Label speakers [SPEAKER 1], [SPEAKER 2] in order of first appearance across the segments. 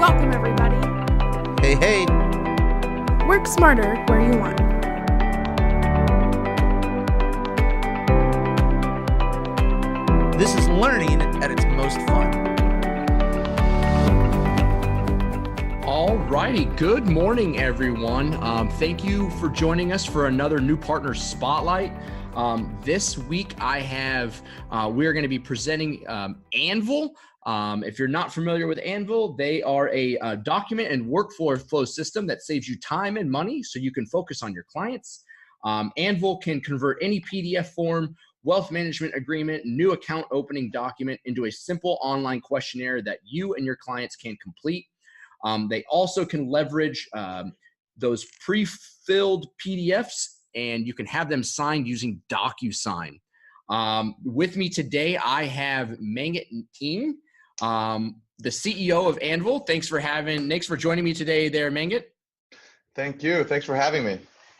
[SPEAKER 1] Welcome, everybody.
[SPEAKER 2] Hey, hey.
[SPEAKER 1] Work smarter where you want.
[SPEAKER 2] This is learning at its most fun.
[SPEAKER 3] All righty. Good morning, everyone. Thank you for joining us for another New Partner Spotlight. This week, we're going to be presenting Anvil. If you're not familiar with Anvil, they are a document and workflow system that saves you time and money so you can focus on your clients. Anvil can convert any PDF form, wealth management agreement, new account opening document into a simple online questionnaire that you and your clients can complete. They also can leverage those pre-filled PDFs, and you can have them signed using DocuSign. With me today, I have Mangat Team, the CEO of Anvil. Thanks for joining me today there, Mangat.
[SPEAKER 4] Thank you. Thanks for having me.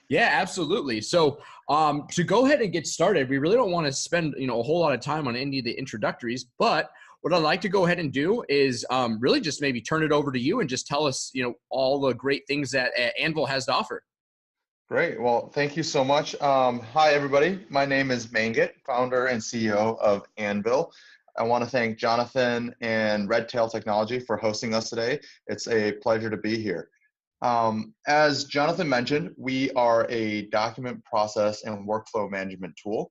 [SPEAKER 3] Yeah, absolutely. So to go ahead and get started, we really don't want to spend a whole lot of time on any of the introductories, but what I'd like to go ahead and do is really just maybe turn it over to you and just tell us, all the great things that Anvil has to offer.
[SPEAKER 4] Great. Well, thank you so much. Hi, everybody. My name is Mangat, founder and CEO of Anvil. I want to thank Jonathan and Redtail Technology for hosting us today. It's a pleasure to be here. As Jonathan mentioned, we are a document process and workflow management tool.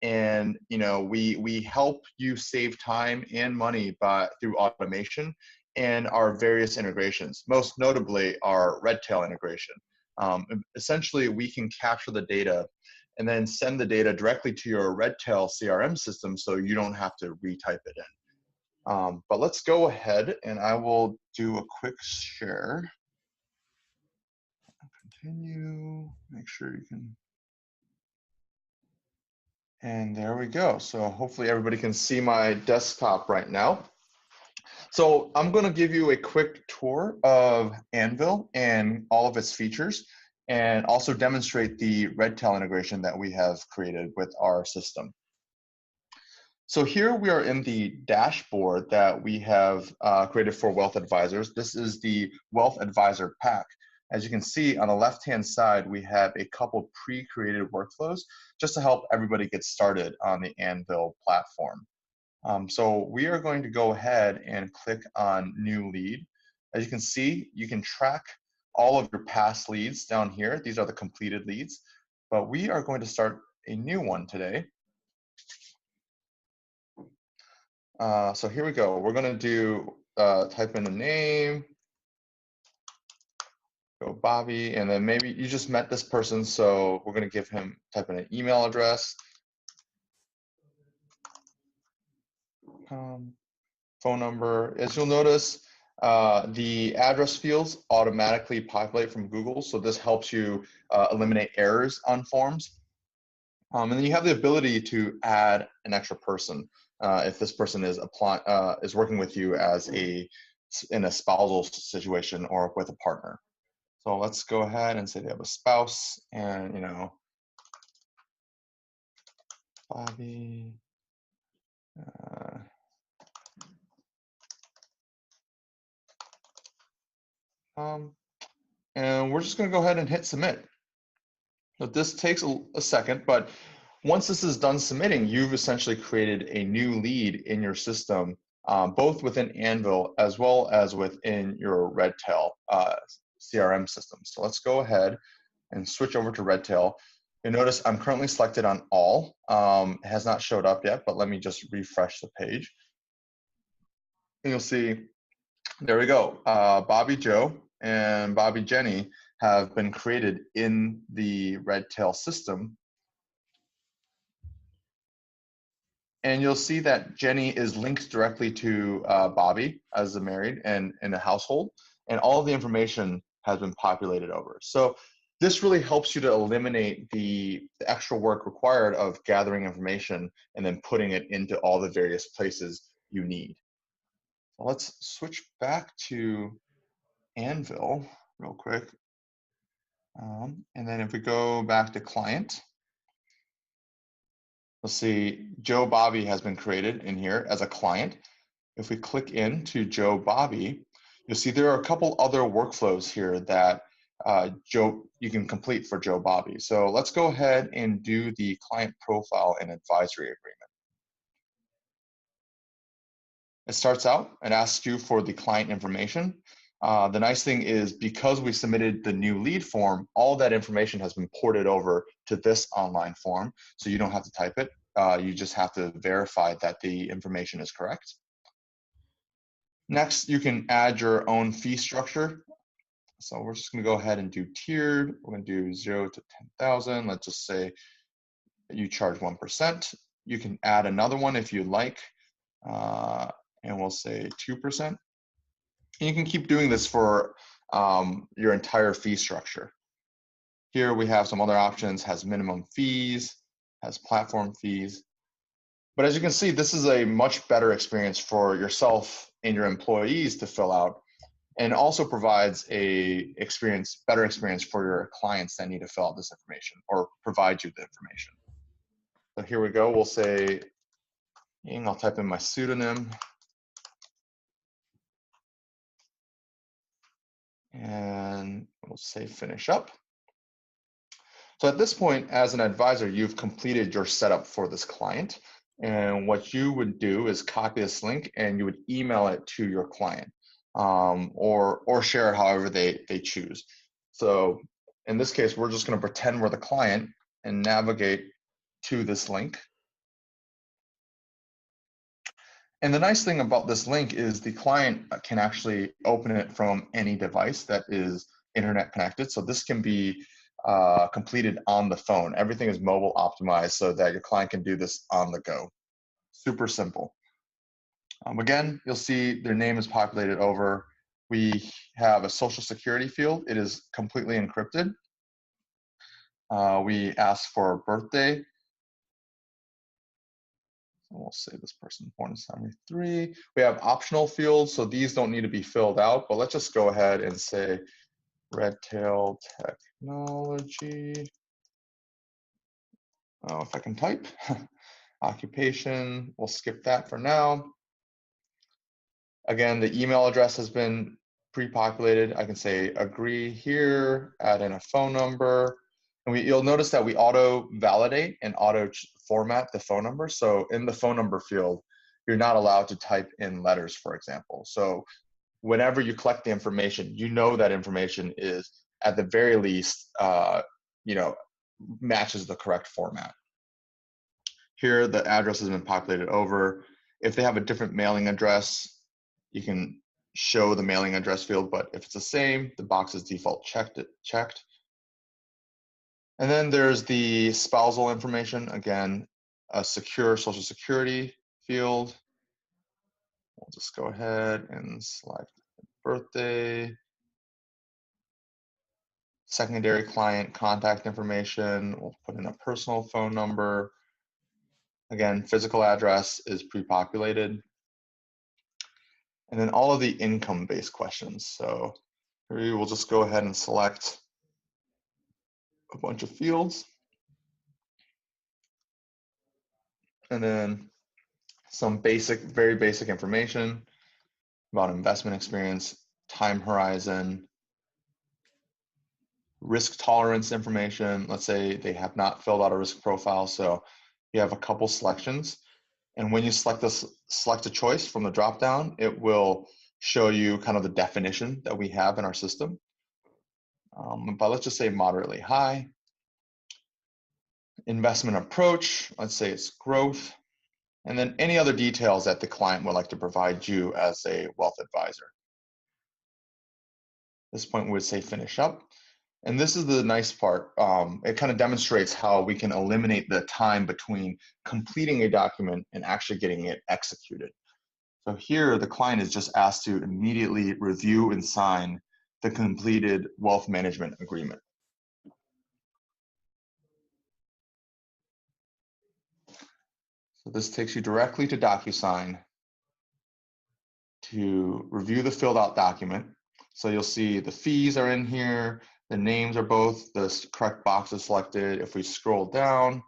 [SPEAKER 4] And we help you save time and money through automation and our various integrations, most notably our Redtail integration. Essentially, we can capture the data and then send the data directly to your Redtail CRM system so you don't have to retype it in. But let's go ahead and I will do a quick share. Continue, make sure you can. And there we go. So hopefully everybody can see my desktop right now. So I'm going to give you a quick tour of Anvil and all of its features, and also demonstrate the Redtail integration that we have created with our system. So here we are in the dashboard that we have created for wealth advisors. This is the Wealth Advisor Pack. As you can see on the left-hand side, we have a couple pre-created workflows just to help everybody get started on the Anvil platform. So we are going to go ahead and click on New Lead. As you can see, you can track all of your past leads down here. These are the completed leads, but we are going to start a new one today. So here we go. We're going to do type in the name. Go Bobby, and then maybe you just met this person, so we're going to type in an email address, phone number. As you'll notice, the address fields automatically populate from Google, so this helps you eliminate errors on forms. And then you have the ability to add an extra person if this person is working with you in a spousal situation or with a partner. So let's go ahead and say they have a spouse, and Bobby. And we're just going to go ahead and hit submit. So this takes a second, but once this is done submitting, you've essentially created a new lead in your system, both within Anvil as well as within your Redtail CRM system. So let's go ahead and switch over to Redtail. You'll notice I'm currently selected on all. It has not showed up yet, but let me just refresh the page. And you'll see, there we go. Bobby Joe and Bobby Jenny have been created in the Redtail system. And you'll see that Jenny is linked directly to Bobby as a married and in a household, and all of the information has been populated over. So this really helps you to eliminate the extra work required of gathering information and then putting it into all the various places you need. So let's switch back to Anvil real quick. And then if we go back to client, we'll see Joe Bobby has been created in here as a client. If we click into Joe Bobby, You'll see there are a couple other workflows here that you can complete for Joe Bobby. So let's go ahead and do the client profile and advisory agreement. It starts out and asks you for the client information. The nice thing is because we submitted the new lead form, all that information has been ported over to this online form. So you don't have to type it. You just have to verify that the information is correct. Next, you can add your own fee structure. So we're just going to go ahead and do tiered. We're going to do 0 to 10,000. Let's just say you charge 1%. You can add another one if you like, and we'll say 2%. And you can keep doing this for your entire fee structure. Here we have some other options, has minimum fees, has platform fees. But as you can see, this is a much better experience for yourself and your employees to fill out, and also provides a better experience for your clients that need to fill out this information or provide you the information. So here we go. We'll say, I'll type in my pseudonym. And we'll say finish up. So at this point, as an advisor, you've completed your setup for this client. And what you would do is copy this link and you would email it to your client, or share it however they choose. So in this case, we're just going to pretend we're the client and navigate to this link. And the nice thing about this link is the client can actually open it from any device that is internet connected. So this can be completed on the phone. Everything is mobile optimized so that your client can do this on the go. Super simple. Again, you'll see their name is populated over. We have a social security field. It is completely encrypted. We ask for a birthday. We'll say this person born in 73. We have optional fields, so these don't need to be filled out, but let's just go ahead and say Redtail Technology. Oh, if I can type. Occupation, we'll skip that for now. Again, the email address has been pre-populated. I can say agree here, add in a phone number. And you'll notice that we auto validate and auto format the phone number. So in the phone number field, you're not allowed to type in letters, for example. So whenever you collect the information, you know that information is at the very least, matches the correct format. Here, the address has been populated over. If they have a different mailing address, you can show the mailing address field, but if it's the same, the box is default checked. And then there's the spousal information. Again, a secure social security field. We'll just go ahead and select birthday. Secondary client contact information. We'll put in a personal phone number. Again, physical address is pre-populated. And then all of the income-based questions. So here we'll just go ahead and select a bunch of fields. And then some very basic information about investment experience, time horizon, risk tolerance information. Let's say they have not filled out a risk profile, so you have a couple selections. And when you select a choice from the dropdown, it will show you kind of the definition that we have in our system. But let's just say moderately high. Investment approach, let's say it's growth. And then any other details that the client would like to provide you as a wealth advisor. At this point, we would say finish up. And this is the nice part. It kind of demonstrates how we can eliminate the time between completing a document and actually getting it executed. So here, the client is just asked to immediately review and sign the completed wealth management agreement. So this takes you directly to DocuSign to review the filled out document. So you'll see the fees are in here, the names are both, the correct box is selected. If we scroll down,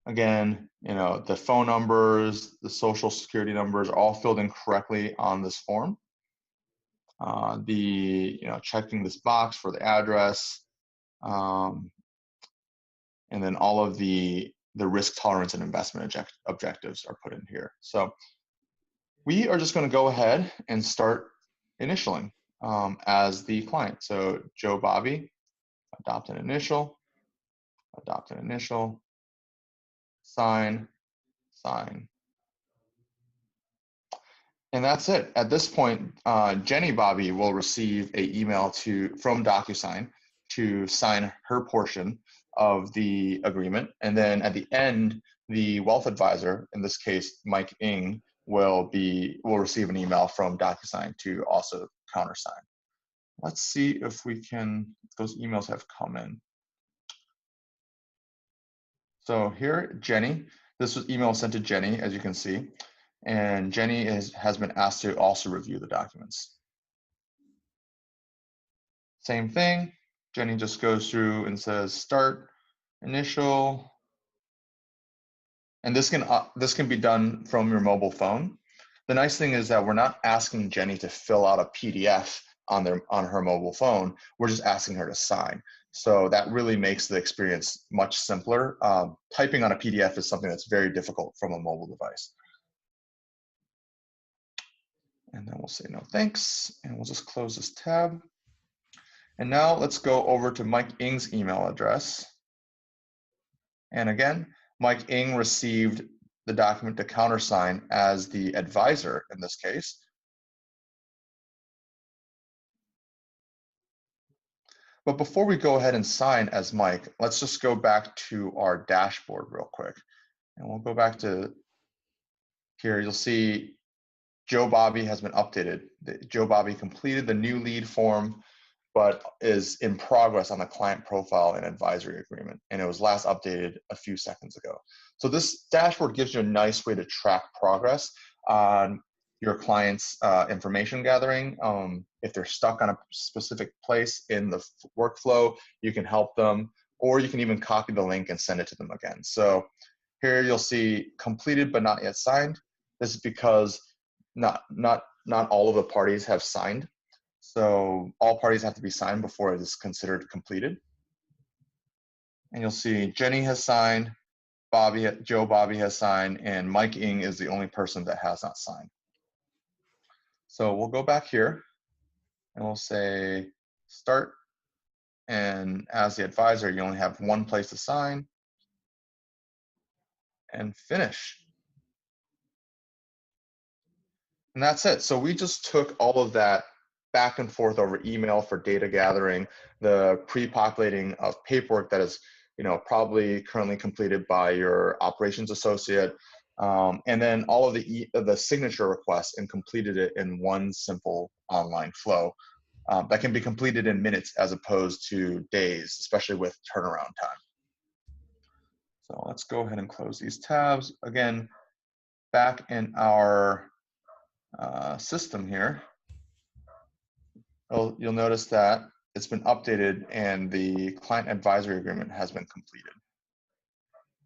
[SPEAKER 4] Again, the phone numbers, the social security numbers are all filled in correctly on this form. Checking this box for the address, and then all of the risk tolerance and investment objectives are put in here. So we are just going to go ahead and start initialing as the client. So Joe Bobby, adopt an initial, sign, sign. And that's it. At this point, Jenny Bobby will receive an email from DocuSign to sign her portion of the agreement. And then at the end, the wealth advisor, in this case, Mike Ng, will receive an email from DocuSign to also countersign. Let's see if those emails have come in. So here, Jenny, this was email sent to Jenny, as you can see. And Jenny has been asked to also review the documents. Same thing, Jenny just goes through and says start, initial, and this can be done from your mobile phone. The nice thing is that we're not asking Jenny to fill out a PDF on her mobile phone. We're just asking her to sign. So that really makes the experience much simpler. Typing on a PDF is something that's very difficult from a mobile device. And then we'll say no thanks, and we'll just close this tab. And now let's go over to Mike Ng's email address. And again, Mike Ng received the document to countersign as the advisor in this case. But before we go ahead and sign as Mike, let's just go back to our dashboard real quick. And we'll go back to here. You'll see Joe Bobby has been updated. Joe Bobby completed the new lead form, but is in progress on the client profile and advisory agreement. And it was last updated a few seconds ago. So this dashboard gives you a nice way to track progress on your client's information gathering. If they're stuck on a specific place in the workflow, you can help them, or you can even copy the link and send it to them again. So here you'll see completed but not yet signed. This is because not all of the parties have signed. So all parties have to be signed before it is considered completed. And you'll see Jenny has signed, Joe Bobby has signed, and Mike Ng is the only person that has not signed. So we'll go back here and we'll say start. And as the advisor, you only have one place to sign, and finish. And that's it. So we just took all of that back and forth over email for data gathering, the pre-populating of paperwork that is, probably currently completed by your operations associate, and then all of the signature requests, and completed it in one simple online flow that can be completed in minutes as opposed to days, especially with turnaround time. So let's go ahead and close these tabs. Again, back in our system here, you'll notice that it's been updated and the client advisory agreement has been completed.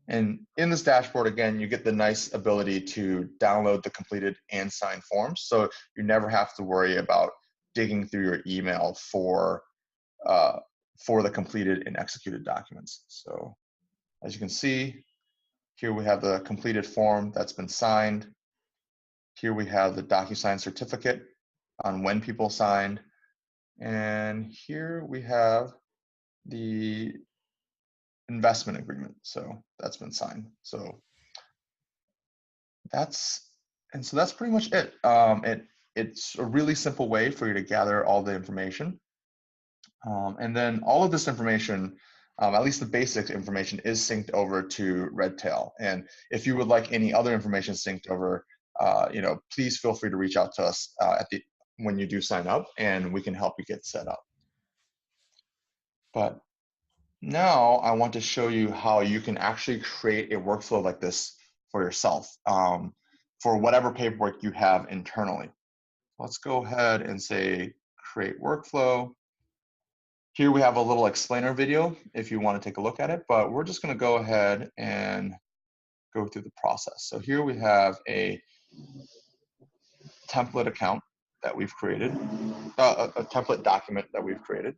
[SPEAKER 4] And in this dashboard, again, you get the nice ability to download the completed and signed forms. So you never have to worry about digging through your email for the completed and executed documents. So as you can see, here we have the completed form that's been signed. Here we have the DocuSign certificate on when people signed. And here we have the investment agreement. So that's been signed. So that's pretty much it. It's a really simple way for you to gather all the information. And then all of this information, at least the basic information, is synced over to Redtail. And if you would like any other information synced over, please feel free to reach out to us when you do sign up, and we can help you get set up. But now I want to show you how you can actually create a workflow like this for yourself for whatever paperwork you have internally. Let's go ahead and say create workflow. Here we have a little explainer video if you want to take a look at it, but we're just going to go ahead and go through the process. So here we have a template account that we've created, a template document that we've created.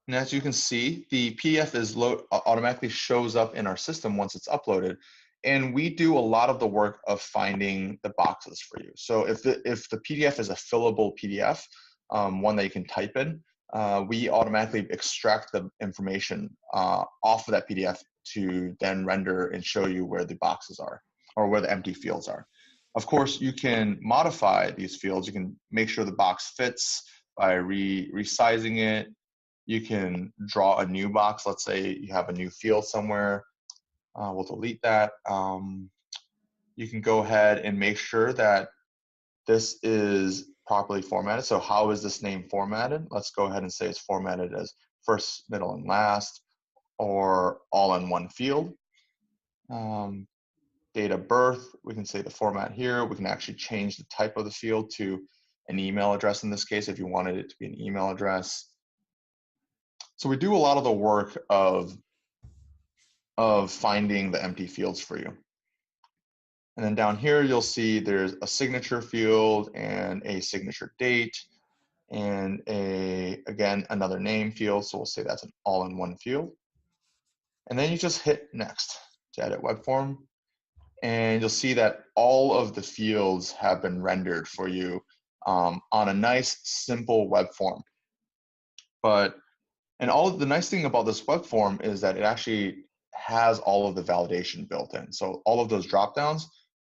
[SPEAKER 4] And as you can see, the PDF is automatically shows up in our system once it's uploaded. And we do a lot of the work of finding the boxes for you. So if the PDF is a fillable PDF, one that you can type in, we automatically extract the information off of that PDF to then render and show you where the boxes are or where the empty fields are. Of course, you can modify these fields. You can make sure the box fits by resizing it. You can draw a new box. Let's say you have a new field somewhere. We'll delete that. You can go ahead and make sure that this is properly formatted. So how is this name formatted? Let's go ahead and say it's formatted as first, middle, and last, or all in one field. Date of birth, we can say the format here. We can actually change the type of the field to an email address in this case, if you wanted it to be an email address. So we do a lot of the work of finding the empty fields for you. And then down here, you'll see there's a signature field and a signature date and again, another name field. So we'll say that's an all-in-one field. And then you just hit next to edit web form. And you'll see that all of the fields have been rendered for you on a nice, simple web form. And the nice thing about this web form is that it actually has all of the validation built in. So all of those dropdowns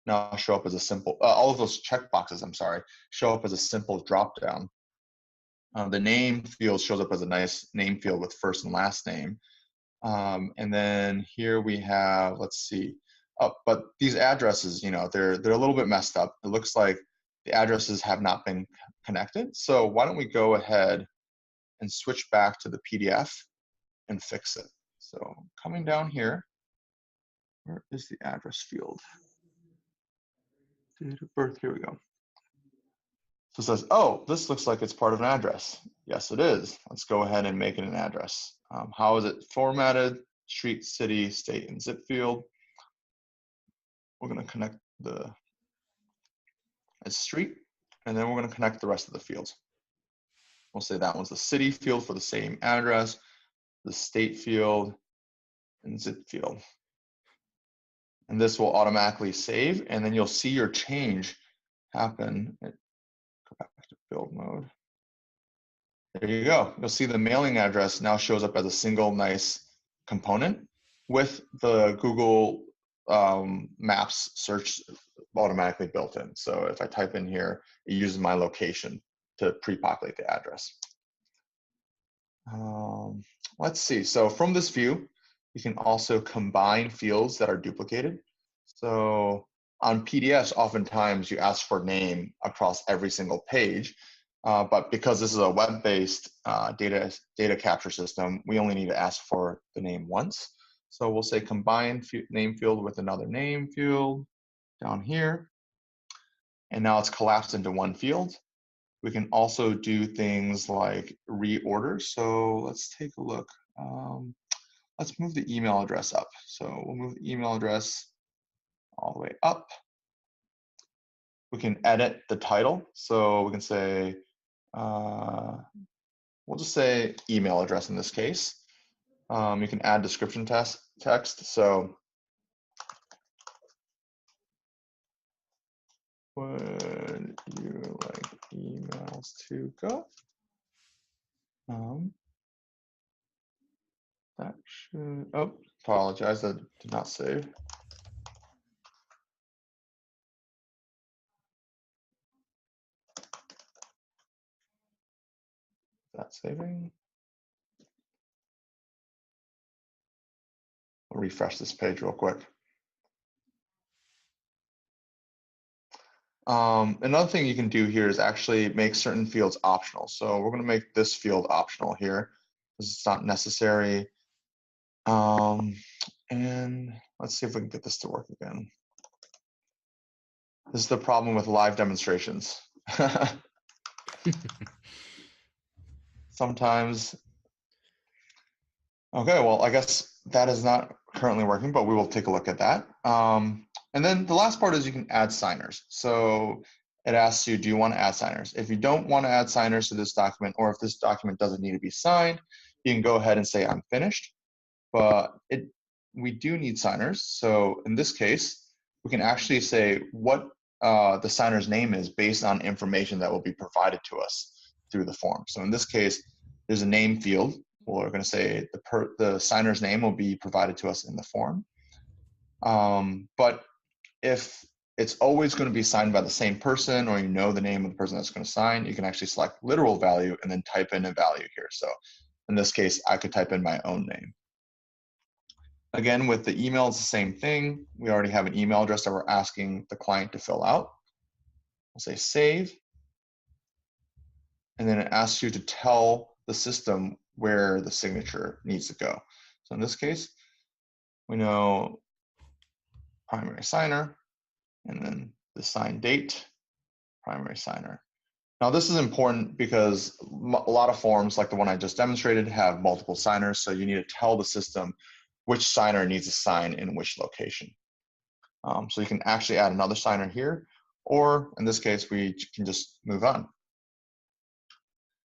[SPEAKER 4] now show up as a simple, all of those checkboxes, show up as a simple dropdown. The name field shows up as a nice name field with first and last name. And then here we have, let's see, but these addresses, they're a little bit messed up. It looks like the addresses have not been connected. So why don't we go ahead and switch back to the PDF and fix it. So coming down here, where is the address field? Date of birth, here we go. So it says, oh, this looks like it's part of an address. Yes, it is. Let's go ahead and make it an address. How is it formatted? Street, city, state, and zip field. We're going to connect the street, and then we're going to connect the rest of the fields. We'll say that one's the city field for the same address, the state field, and zip field. And this will automatically save, and then you'll see your change happen. Go back to build mode. There you go. You'll see the mailing address now shows up as a single nice component with the Google Maps search automatically built in. So if I type in here, it uses my location to pre-populate the address. Let's see. So from this view, you can also combine fields that are duplicated. So on PDFs, oftentimes you ask for name across every single page. But because this is a web-based data capture system, we only need to ask for the name once. So we'll say combine name field with another name field down here. And now it's collapsed into one field. We can also do things like reorder. So let's take a look. Let's move the email address up. So we'll move the email address all the way up. We can edit the title. So we can say, we'll just say email address in this case. You can add description text. So would you like emails to go? That should, oh, apologize, that did not save. That's saving. I'll refresh this page real quick. Another thing you can do here is actually make certain fields optional. So we're going to make this field optional here because it's not necessary. And let's see if we can get this to work again. This is the problem with live demonstrations. Sometimes Okay, well, I guess that is not currently working, but we will take a look at that. And then the last part is you can add signers. So it asks you, do you want to add signers? If you don't want to add signers to this document, or if this document doesn't need to be signed, you can go ahead and say I'm finished. But we do need signers. So in this case, we can actually say what the signer's name is based on information that will be provided to us through the form. So in this case, there's a name field. We're going to say the signer's name will be provided to us in the form. But if it's always going to be signed by the same person, or you know the name of the person that's going to sign, you can actually select literal value and then type in a value here. So in this case, I could type in my own name. Again, with the email, it's the same thing. We already have an email address that we're asking the client to fill out. We'll say save. And then it asks you to tell the system where the signature needs to go. So in this case, we know primary signer, and then the sign date, primary signer. Now this is important because a lot of forms, like the one I just demonstrated, have multiple signers. So you need to tell the system which signer needs to sign in which location. So you can actually add another signer here, or in this case, we can just move on.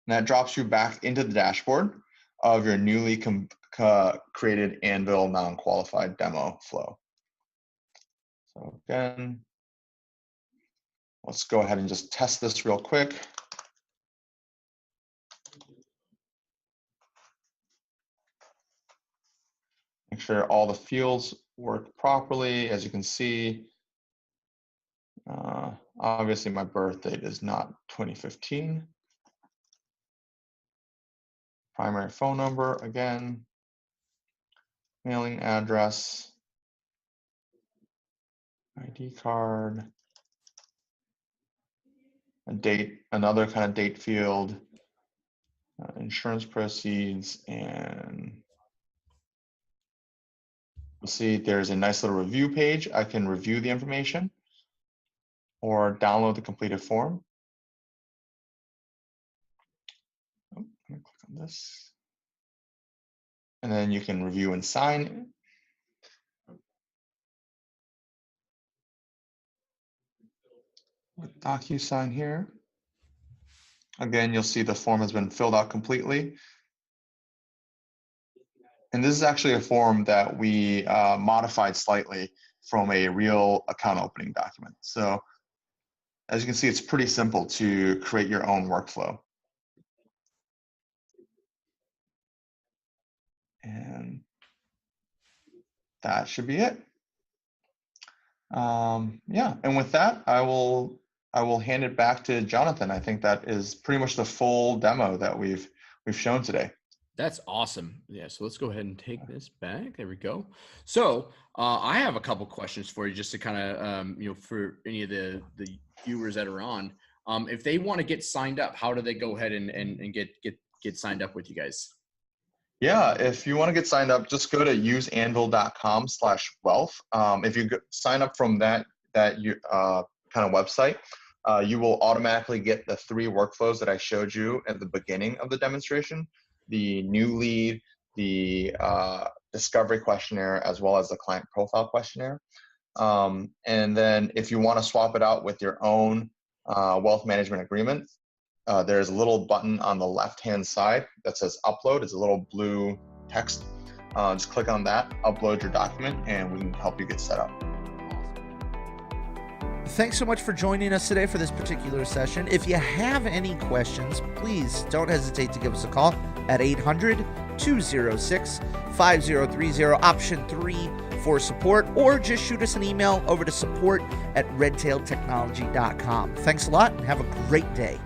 [SPEAKER 4] And that drops you back into the dashboard of your newly created Anvil non-qualified demo flow. So again, let's go ahead and just test this real quick. Make sure all the fields work properly. As you can see, obviously my birth date is not 2015. Primary phone number, again, mailing address, ID card, a date, another kind of date field, insurance proceeds, and you'll see there's a nice little review page. I can review the information or download the completed form. Oh, I'm gonna click on this. And then you can review and sign. With DocuSign here. Again, you'll see the form has been filled out completely. And this is actually a form that we modified slightly from a real account opening document. So as you can see, it's pretty simple to create your own workflow. And that should be it. Yeah, and with that, I will hand it back to Jonathan. I think that is pretty much the full demo that we've shown today.
[SPEAKER 3] That's awesome. Yeah, so let's go ahead and take this back. There we go. So I have a couple questions for you, just to kind of, for any of the viewers that are on. If they want to get signed up, how do they go ahead and get signed up with you guys?
[SPEAKER 4] Yeah, if you want to get signed up, just go to useanvil.com/wealth. If you sign up from that kind of website, you will automatically get the 3 workflows that I showed you at the beginning of the demonstration: the new lead, the discovery questionnaire, as well as the client profile questionnaire. And then if you want to swap it out with your own wealth management agreement, there's a little button on the left-hand side that says upload. It's a little blue text. Just click on that, upload your document, and we can help you get set up.
[SPEAKER 2] Thanks so much for joining us today for this particular session. If you have any questions, please don't hesitate to give us a call at 800-206-5030, option 3 for support, or just shoot us an email over to support@redtailtechnology.com. Thanks a lot and have a great day.